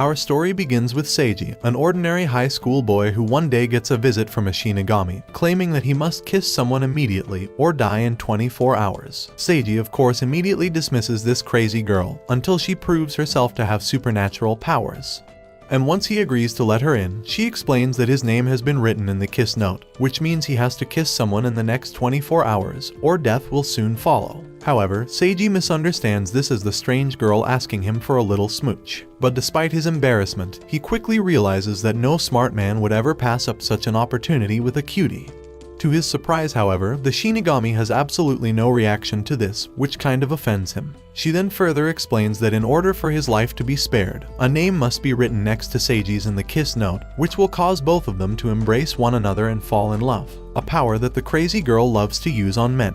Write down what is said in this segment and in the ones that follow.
Our story begins with Seiji, an ordinary high school boy who one day gets a visit from a Shinigami, claiming that he must kiss someone immediately or die in 24 hours. Seiji, of course, immediately dismisses this crazy girl until she proves herself to have supernatural powers. And once he agrees to let her in, she explains that his name has been written in the kiss note, which means he has to kiss someone in the next 24 hours, or death will soon follow. However, Seiji misunderstands this as the strange girl asking him for a little smooch. But despite his embarrassment, he quickly realizes that no smart man would ever pass up such an opportunity with a cutie. To his surprise, however, the Shinigami has absolutely no reaction to this, which kind of offends him. She then further explains that in order for his life to be spared, a name must be written next to Seiji's in the kiss note, which will cause both of them to embrace one another and fall in love, a power that the crazy girl loves to use on men.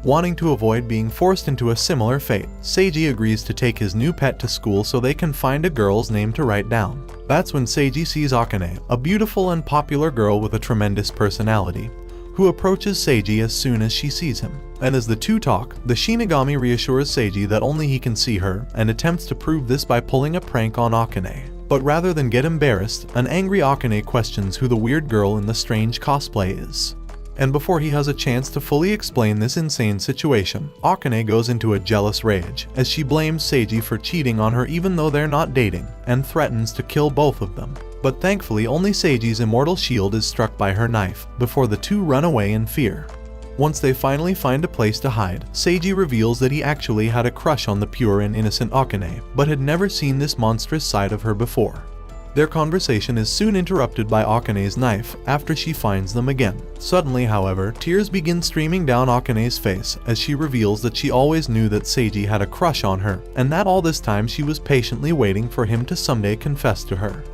Wanting to avoid being forced into a similar fate, Seiji agrees to take his new pet to school so they can find a girl's name to write down. That's when Seiji sees Akane, a beautiful and popular girl with a tremendous personality, who approaches Seiji as soon as she sees him. And as the two talk, the Shinigami reassures Seiji that only he can see her and attempts to prove this by pulling a prank on Akane. But rather than get embarrassed, an angry Akane questions who the weird girl in the strange cosplay is. And before he has a chance to fully explain this insane situation, Akane goes into a jealous rage as she blames Seiji for cheating on her even though they're not dating, and threatens to kill both of them. But thankfully only Seiji's immortal shield is struck by her knife, before the two run away in fear. Once they finally find a place to hide, Seiji reveals that he actually had a crush on the pure and innocent Akane, but had never seen this monstrous side of her before. Their conversation is soon interrupted by Akane's knife after she finds them again. Suddenly, however, tears begin streaming down Akane's face as she reveals that she always knew that Seiji had a crush on her, and that all this time she was patiently waiting for him to someday confess to her.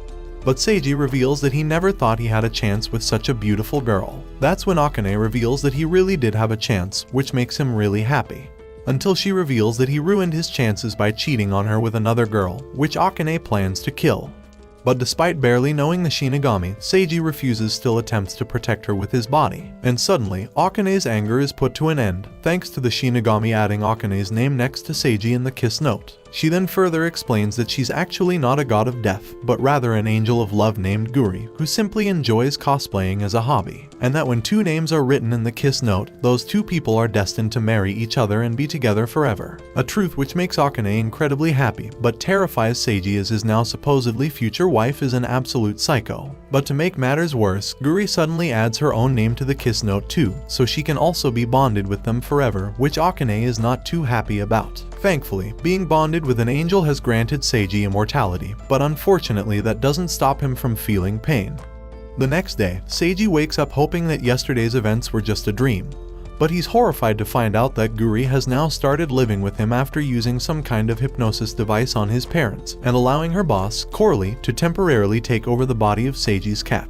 But Seiji reveals that he never thought he had a chance with such a beautiful girl. That's when Akane reveals that he really did have a chance, which makes him really happy. Until she reveals that he ruined his chances by cheating on her with another girl, which Akane plans to kill. But despite barely knowing the Shinigami, Seiji refuses, still attempts to protect her with his body. And suddenly, Akane's anger is put to an end, thanks to the Shinigami adding Akane's name next to Seiji in the kiss note. She then further explains that she's actually not a god of death, but rather an angel of love named Guri, who simply enjoys cosplaying as a hobby. And that when two names are written in the kiss note, those two people are destined to marry each other and be together forever. A truth which makes Akane incredibly happy, but terrifies Seiji as his now supposedly future wife is an absolute psycho. But to make matters worse, Guri suddenly adds her own name to the kiss note too, so she can also be bonded with them forever, which Akane is not too happy about. Thankfully, being bonded with an angel has granted Seiji immortality, but unfortunately that doesn't stop him from feeling pain. The next day, Seiji wakes up hoping that yesterday's events were just a dream, but he's horrified to find out that Guri has now started living with him after using some kind of hypnosis device on his parents, and allowing her boss, Corley, to temporarily take over the body of Seiji's cat.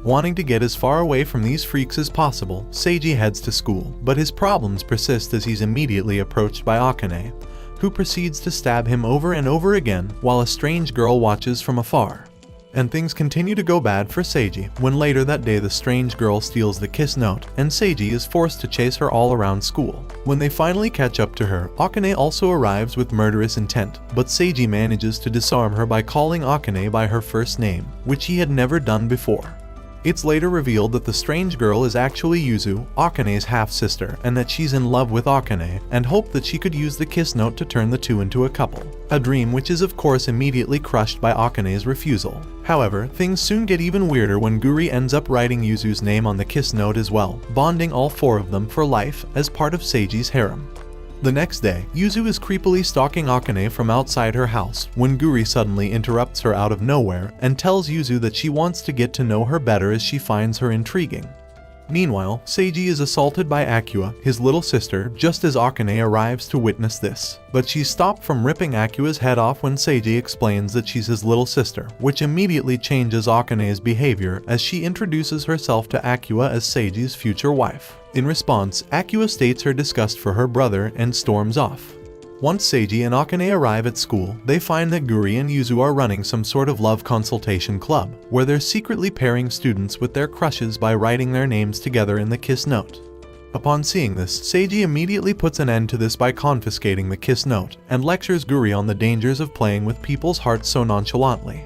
Wanting to get as far away from these freaks as possible, Seiji heads to school, but his problems persist as he's immediately approached by Akane, who proceeds to stab him over and over again while a strange girl watches from afar. And things continue to go bad for Seiji when later that day the strange girl steals the kiss note and Seiji is forced to chase her all around school. When they finally catch up to her, Akane also arrives with murderous intent, but Seiji manages to disarm her by calling Akane by her first name, which he had never done before. It's later revealed that the strange girl is actually Yuzu, Akane's half-sister, and that she's in love with Akane, and hoped that she could use the kiss note to turn the two into a couple. A dream which is of course immediately crushed by Akane's refusal. However, things soon get even weirder when Guri ends up writing Yuzu's name on the kiss note as well, bonding all four of them for life as part of Seiji's harem. The next day, Yuzu is creepily stalking Akane from outside her house when Guri suddenly interrupts her out of nowhere and tells Yuzu that she wants to get to know her better as she finds her intriguing. Meanwhile, Seiji is assaulted by Akua, his little sister, just as Akane arrives to witness this. But she's stopped from ripping Akua's head off when Seiji explains that she's his little sister, which immediately changes Akane's behavior as she introduces herself to Akua as Seiji's future wife. In response, Akua states her disgust for her brother and storms off. Once Seiji and Akane arrive at school, they find that Guri and Yuzu are running some sort of love consultation club, where they're secretly pairing students with their crushes by writing their names together in the kiss note. Upon seeing this, Seiji immediately puts an end to this by confiscating the kiss note, and lectures Guri on the dangers of playing with people's hearts so nonchalantly.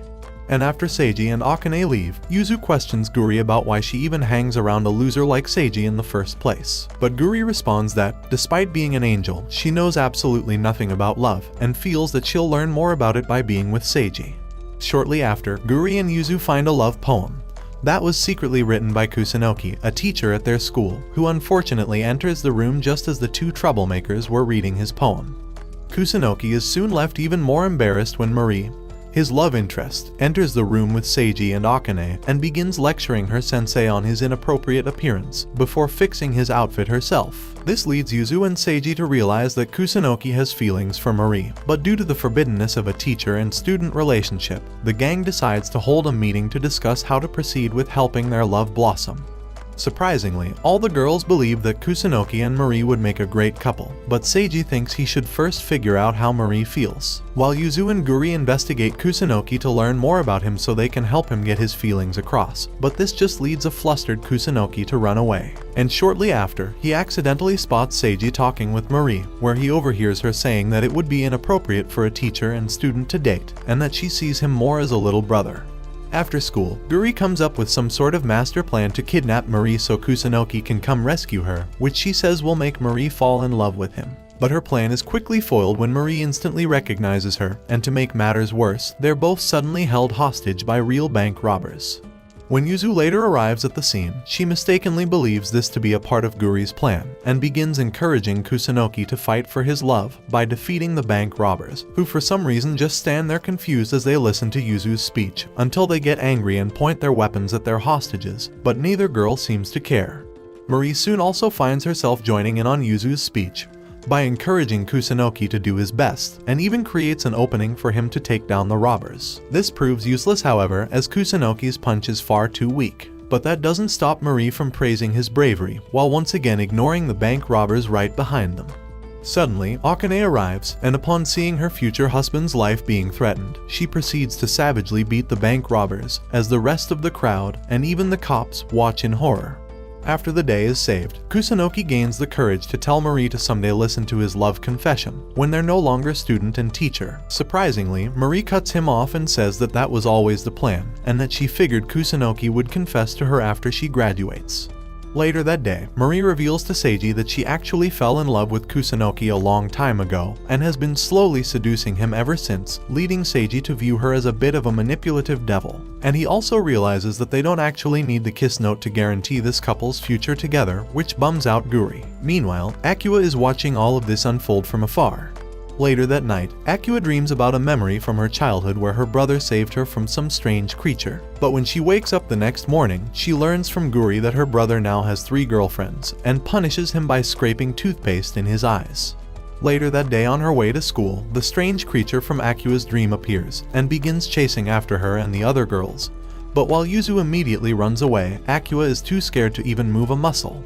And after Seiji and Akane leave, Yuzu questions Guri about why she even hangs around a loser like Seiji in the first place. But Guri responds that, despite being an angel, she knows absolutely nothing about love, and feels that she'll learn more about it by being with Seiji. Shortly after, Guri and Yuzu find a love poem that was secretly written by Kusunoki, a teacher at their school, who unfortunately enters the room just as the two troublemakers were reading his poem. Kusunoki is soon left even more embarrassed when Marie, his love interest, enters the room with Seiji and Akane and begins lecturing her sensei on his inappropriate appearance before fixing his outfit herself. This leads Yuzu and Seiji to realize that Kusunoki has feelings for Marie, but due to the forbiddenness of a teacher and student relationship, the gang decides to hold a meeting to discuss how to proceed with helping their love blossom. Surprisingly, all the girls believe that Kusunoki and Marie would make a great couple, but Seiji thinks he should first figure out how Marie feels, while Yuzu and Guri investigate Kusunoki to learn more about him so they can help him get his feelings across, but this just leads a flustered Kusunoki to run away. And shortly after, he accidentally spots Seiji talking with Marie, where he overhears her saying that it would be inappropriate for a teacher and student to date, and that she sees him more as a little brother. After school, Guri comes up with some sort of master plan to kidnap Marie so Kusunoki can come rescue her, which she says will make Marie fall in love with him. But her plan is quickly foiled when Marie instantly recognizes her, and to make matters worse, they're both suddenly held hostage by real bank robbers. When Yuzu later arrives at the scene, she mistakenly believes this to be a part of Guri's plan, and begins encouraging Kusunoki to fight for his love by defeating the bank robbers, who for some reason just stand there confused as they listen to Yuzu's speech, until they get angry and point their weapons at their hostages, but neither girl seems to care. Marie soon also finds herself joining in on Yuzu's speech, by encouraging Kusunoki to do his best, and even creates an opening for him to take down the robbers. This proves useless, however, as Kusunoki's punch is far too weak. But that doesn't stop Marie from praising his bravery, while once again ignoring the bank robbers right behind them. Suddenly, Akane arrives, and upon seeing her future husband's life being threatened, she proceeds to savagely beat the bank robbers, as the rest of the crowd, and even the cops, watch in horror. After the day is saved, Kusunoki gains the courage to tell Marie to someday listen to his love confession, when they're no longer student and teacher. Surprisingly, Marie cuts him off and says that that was always the plan, and that she figured Kusunoki would confess to her after she graduates. Later that day, Marie reveals to Seiji that she actually fell in love with Kusunoki a long time ago, and has been slowly seducing him ever since, leading Seiji to view her as a bit of a manipulative devil. And he also realizes that they don't actually need the kiss note to guarantee this couple's future together, which bums out Guri. Meanwhile, Akua is watching all of this unfold from afar. Later that night, Akua dreams about a memory from her childhood where her brother saved her from some strange creature. But when she wakes up the next morning, she learns from Guri that her brother now has 3 girlfriends, and punishes him by scraping toothpaste in his eyes. Later that day on her way to school, the strange creature from Akua's dream appears, and begins chasing after her and the other girls. But while Yuzu immediately runs away, Akua is too scared to even move a muscle.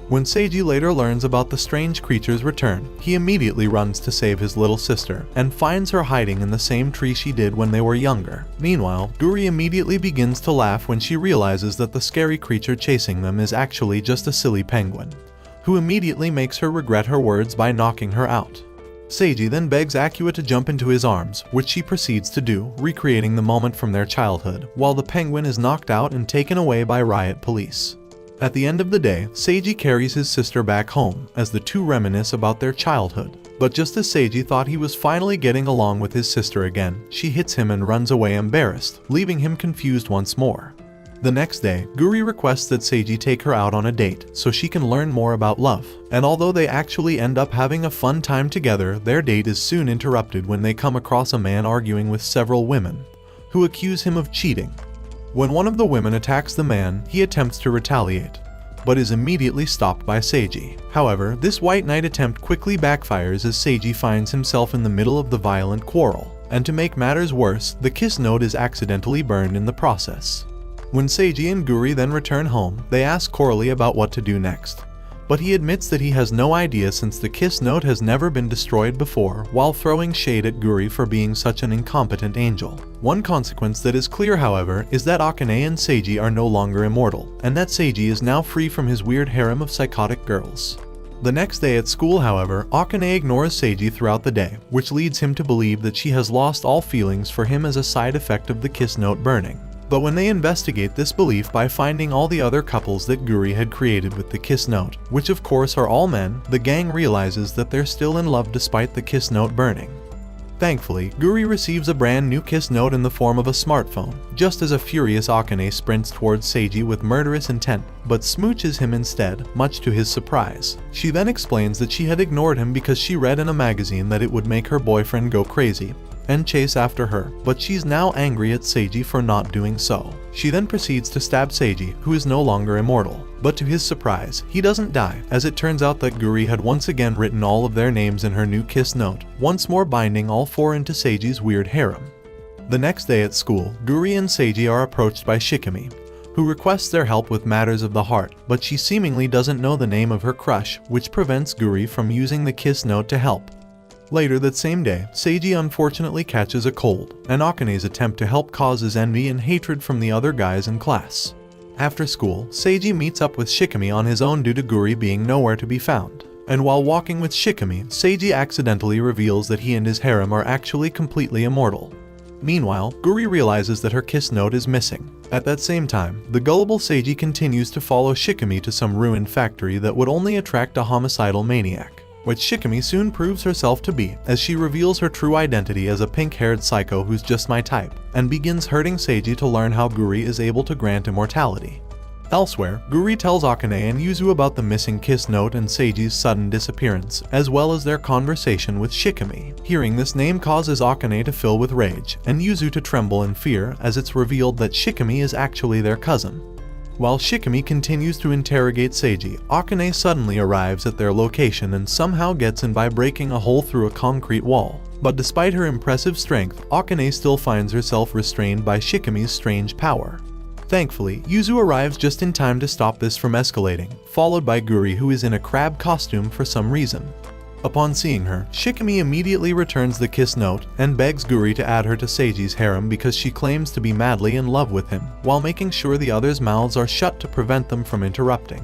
When Seiji later learns about the strange creature's return, he immediately runs to save his little sister, and finds her hiding in the same tree she did when they were younger. Meanwhile, Guri immediately begins to laugh when she realizes that the scary creature chasing them is actually just a silly penguin, who immediately makes her regret her words by knocking her out. Seiji then begs Akua to jump into his arms, which she proceeds to do, recreating the moment from their childhood, while the penguin is knocked out and taken away by riot police. At the end of the day, Seiji carries his sister back home, as the two reminisce about their childhood. But just as Seiji thought he was finally getting along with his sister again, she hits him and runs away embarrassed, leaving him confused once more. The next day, Guri requests that Seiji take her out on a date, so she can learn more about love. And although they actually end up having a fun time together, their date is soon interrupted when they come across a man arguing with several women, who accuse him of cheating. When one of the women attacks the man, he attempts to retaliate, but is immediately stopped by Seiji. However, this White Knight attempt quickly backfires as Seiji finds himself in the middle of the violent quarrel, and to make matters worse, the kiss note is accidentally burned in the process. When Seiji and Guri then return home, they ask Coralie about what to do next, but he admits that he has no idea since the kiss note has never been destroyed before, while throwing shade at Guri for being such an incompetent angel. One consequence that is clear, however, is that Akane and Seiji are no longer immortal, and that Seiji is now free from his weird harem of psychotic girls. The next day at school, however, Akane ignores Seiji throughout the day, which leads him to believe that she has lost all feelings for him as a side effect of the kiss note burning. But when they investigate this belief by finding all the other couples that Guri had created with the kiss note, which of course are all men, the gang realizes that they're still in love despite the kiss note burning. Thankfully, Guri receives a brand new kiss note in the form of a smartphone, just as a furious Akane sprints towards Seiji with murderous intent, but smooches him instead, much to his surprise. She then explains that she had ignored him because she read in a magazine that it would make her boyfriend go crazy and chase after her, but she's now angry at Seiji for not doing so. She then proceeds to stab Seiji, who is no longer immortal. But to his surprise, he doesn't die, as it turns out that Guri had once again written all of their names in her new kiss note, once more binding all four into Seiji's weird harem. The next day at school, Guri and Seiji are approached by Shikimi, who requests their help with matters of the heart, but she seemingly doesn't know the name of her crush, which prevents Guri from using the kiss note to help. Later that same day, Seiji unfortunately catches a cold, and Akane's attempt to help causes envy and hatred from the other guys in class. After school, Seiji meets up with Shikimi on his own due to Guri being nowhere to be found. And while walking with Shikimi, Seiji accidentally reveals that he and his harem are actually completely immortal. Meanwhile, Guri realizes that her kiss note is missing. At that same time, the gullible Seiji continues to follow Shikimi to some ruined factory that would only attract a homicidal maniac, which Shikimi soon proves herself to be, as she reveals her true identity as a pink-haired psycho who's just my type, and begins hurting Seiji to learn how Guri is able to grant immortality. Elsewhere, Guri tells Akane and Yuzu about the missing kiss note and Seiji's sudden disappearance, as well as their conversation with Shikimi. Hearing this name causes Akane to fill with rage, and Yuzu to tremble in fear as it's revealed that Shikimi is actually their cousin. While Shikimi continues to interrogate Seiji, Akane suddenly arrives at their location and somehow gets in by breaking a hole through a concrete wall. But despite her impressive strength, Akane still finds herself restrained by Shikimi's strange power. Thankfully, Yuzu arrives just in time to stop this from escalating, followed by Guri, who is in a crab costume for some reason. Upon seeing her, Shikimi immediately returns the kiss note and begs Guri to add her to Seiji's harem because she claims to be madly in love with him, while making sure the others' mouths are shut to prevent them from interrupting.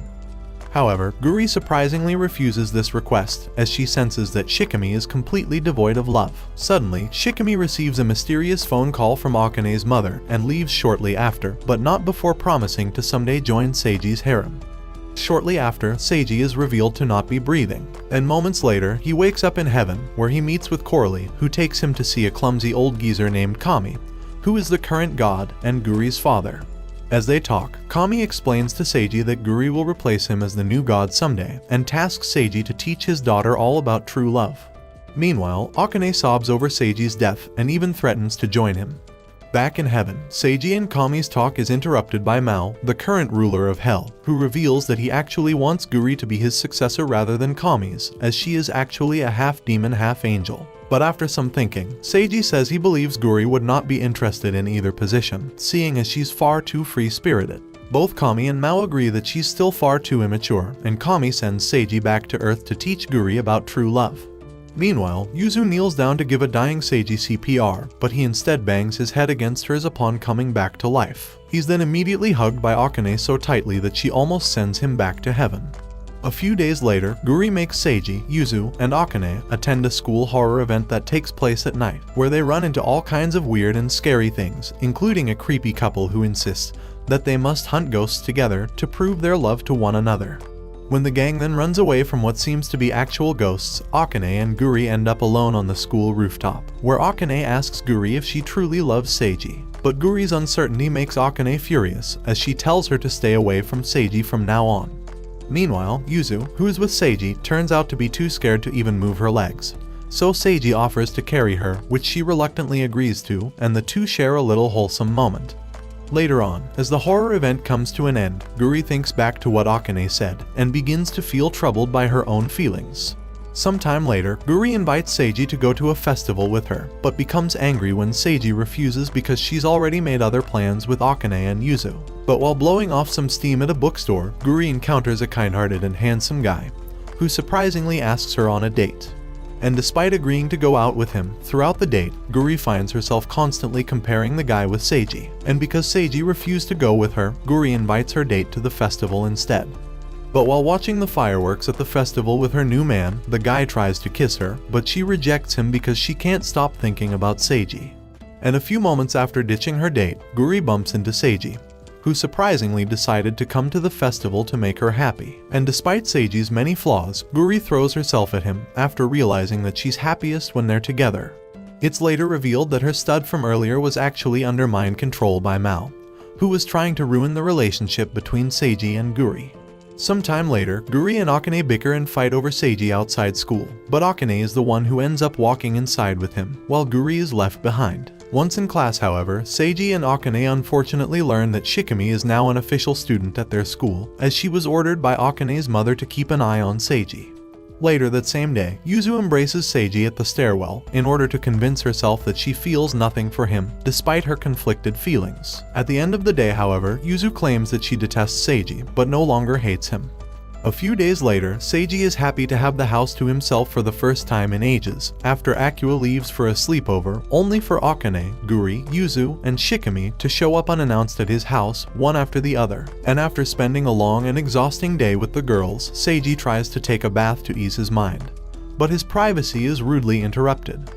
However, Guri surprisingly refuses this request, as she senses that Shikimi is completely devoid of love. Suddenly, Shikimi receives a mysterious phone call from Akane's mother and leaves shortly after, but not before promising to someday join Seiji's harem. Shortly after, Seiji is revealed to not be breathing, and moments later, he wakes up in heaven, where he meets with Coralie, who takes him to see a clumsy old geezer named Kami, who is the current god and Guri's father. As they talk, Kami explains to Seiji that Guri will replace him as the new god someday, and tasks Seiji to teach his daughter all about true love. Meanwhile, Akane sobs over Seiji's death and even threatens to join him. Back in heaven, Seiji and Kami's talk is interrupted by Mao, the current ruler of Hell, who reveals that he actually wants Guri to be his successor rather than Kami's, as she is actually a half-demon, half-angel. But after some thinking, Seiji says he believes Guri would not be interested in either position, seeing as she's far too free-spirited. Both Kami and Mao agree that she's still far too immature, and Kami sends Seiji back to Earth to teach Guri about true love. Meanwhile, Yuzu kneels down to give a dying Seiji CPR, but he instead bangs his head against hers upon coming back to life. He's then immediately hugged by Akane so tightly that she almost sends him back to heaven. A few days later, Guri makes Seiji, Yuzu, and Akane attend a school horror event that takes place at night, where they run into all kinds of weird and scary things, including a creepy couple who insists that they must hunt ghosts together to prove their love to one another. When the gang then runs away from what seems to be actual ghosts, Akane and Guri end up alone on the school rooftop, where Akane asks Guri if she truly loves Seiji. But Guri's uncertainty makes Akane furious, as she tells her to stay away from Seiji from now on. Meanwhile, Yuzu, who is with Seiji, turns out to be too scared to even move her legs. So Seiji offers to carry her, which she reluctantly agrees to, and the two share a little wholesome moment. Later on, as the horror event comes to an end, Guri thinks back to what Akane said, and begins to feel troubled by her own feelings. Sometime later, Guri invites Seiji to go to a festival with her, but becomes angry when Seiji refuses because she's already made other plans with Akane and Yuzu. But while blowing off some steam at a bookstore, Guri encounters a kind-hearted and handsome guy, who surprisingly asks her on a date. And despite agreeing to go out with him, throughout the date, Guri finds herself constantly comparing the guy with Seiji, and because Seiji refused to go with her, Guri invites her date to the festival instead. But while watching the fireworks at the festival with her new man, the guy tries to kiss her, but she rejects him because she can't stop thinking about Seiji. And a few moments after ditching her date, Guri bumps into Seiji, who surprisingly decided to come to the festival to make her happy. And despite Seiji's many flaws, Guri throws herself at him after realizing that she's happiest when they're together. It's later revealed that her stud from earlier was actually under mind control by Mao, who was trying to ruin the relationship between Seiji and Guri. Sometime later, Guri and Akane bicker and fight over Seiji outside school, but Akane is the one who ends up walking inside with him, while Guri is left behind. Once in class, however, Seiji and Akane unfortunately learn that Shikimi is now an official student at their school, as she was ordered by Akane's mother to keep an eye on Seiji. Later that same day, Yuzu embraces Seiji at the stairwell in order to convince herself that she feels nothing for him, despite her conflicted feelings. At the end of the day, however, Yuzu claims that she detests Seiji, but no longer hates him. A few days later, Seiji is happy to have the house to himself for the first time in ages, after Akua leaves for a sleepover, only for Akane, Guri, Yuzu, and Shikimi to show up unannounced at his house, one after the other. And after spending a long and exhausting day with the girls, Seiji tries to take a bath to ease his mind. But his privacy is rudely interrupted.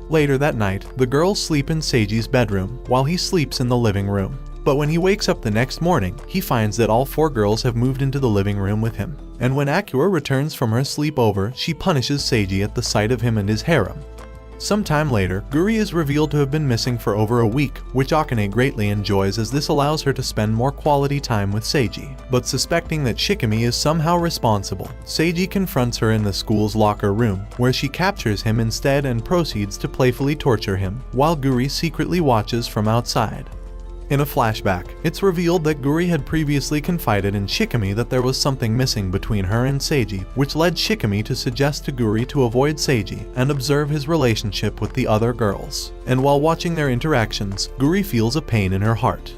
Later that night, the girls sleep in Seiji's bedroom, while he sleeps in the living room. But when he wakes up the next morning, he finds that all 4 girls have moved into the living room with him. And when Akua returns from her sleepover, she punishes Seiji at the sight of him and his harem. Sometime later, Guri is revealed to have been missing for over a week, which Akane greatly enjoys as this allows her to spend more quality time with Seiji. But suspecting that Shikimi is somehow responsible, Seiji confronts her in the school's locker room, where she captures him instead and proceeds to playfully torture him, while Guri secretly watches from outside. In a flashback, it's revealed that Guri had previously confided in Shikimi that there was something missing between her and Seiji, which led Shikimi to suggest to Guri to avoid Seiji and observe his relationship with the other girls. And while watching their interactions, Guri feels a pain in her heart.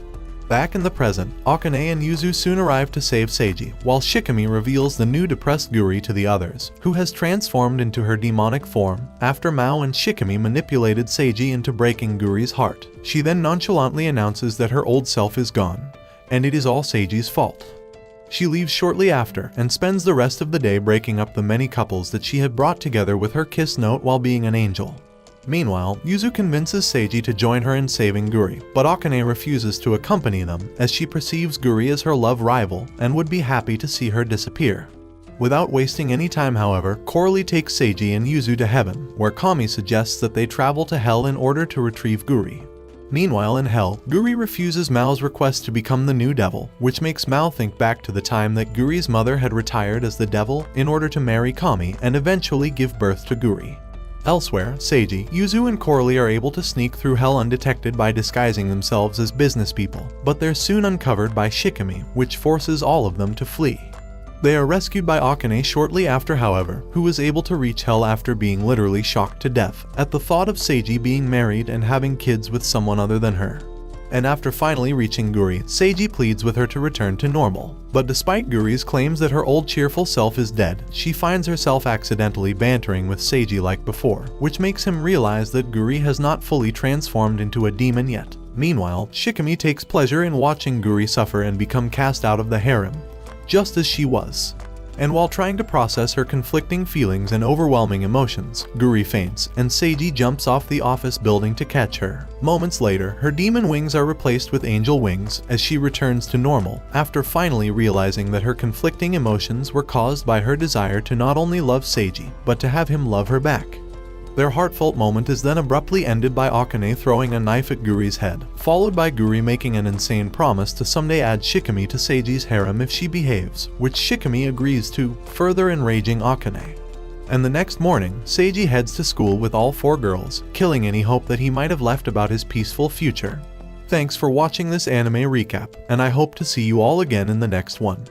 Back in the present, Akane and Yuzu soon arrive to save Seiji, while Shikimi reveals the new depressed Guri to the others, who has transformed into her demonic form after Mao and Shikimi manipulated Seiji into breaking Guri's heart. She then nonchalantly announces that her old self is gone, and it is all Seiji's fault. She leaves shortly after and spends the rest of the day breaking up the many couples that she had brought together with her kiss note while being an angel. Meanwhile, Yuzu convinces Seiji to join her in saving Guri, but Akane refuses to accompany them as she perceives Guri as her love rival and would be happy to see her disappear. Without wasting any time, however, Coralie takes Seiji and Yuzu to heaven, where Kami suggests that they travel to hell in order to retrieve Guri. Meanwhile, in hell, Guri refuses Mao's request to become the new devil, which makes Mao think back to the time that Guri's mother had retired as the devil in order to marry Kami and eventually give birth to Guri. Elsewhere, Seiji, Yuzu, and Coralie are able to sneak through hell undetected by disguising themselves as business people, but they're soon uncovered by Shikimi, which forces all of them to flee. They are rescued by Akane shortly after, however, who was able to reach hell after being literally shocked to death at the thought of Seiji being married and having kids with someone other than her. And after finally reaching Guri, Seiji pleads with her to return to normal. But despite Guri's claims that her old cheerful self is dead, she finds herself accidentally bantering with Seiji like before, which makes him realize that Guri has not fully transformed into a demon yet. Meanwhile, Shikimi takes pleasure in watching Guri suffer and become cast out of the harem, just as she was. And while trying to process her conflicting feelings and overwhelming emotions, Guri faints, and Seiji jumps off the office building to catch her. Moments later, her demon wings are replaced with angel wings as she returns to normal, after finally realizing that her conflicting emotions were caused by her desire to not only love Seiji, but to have him love her back. Their heartfelt moment is then abruptly ended by Akane throwing a knife at Guri's head, followed by Guri making an insane promise to someday add Shikimi to Seiji's harem if she behaves, which Shikimi agrees to, further enraging Akane. And the next morning, Seiji heads to school with all 4 girls, killing any hope that he might have left about his peaceful future. Thanks for watching this anime recap, and I hope to see you all again in the next one.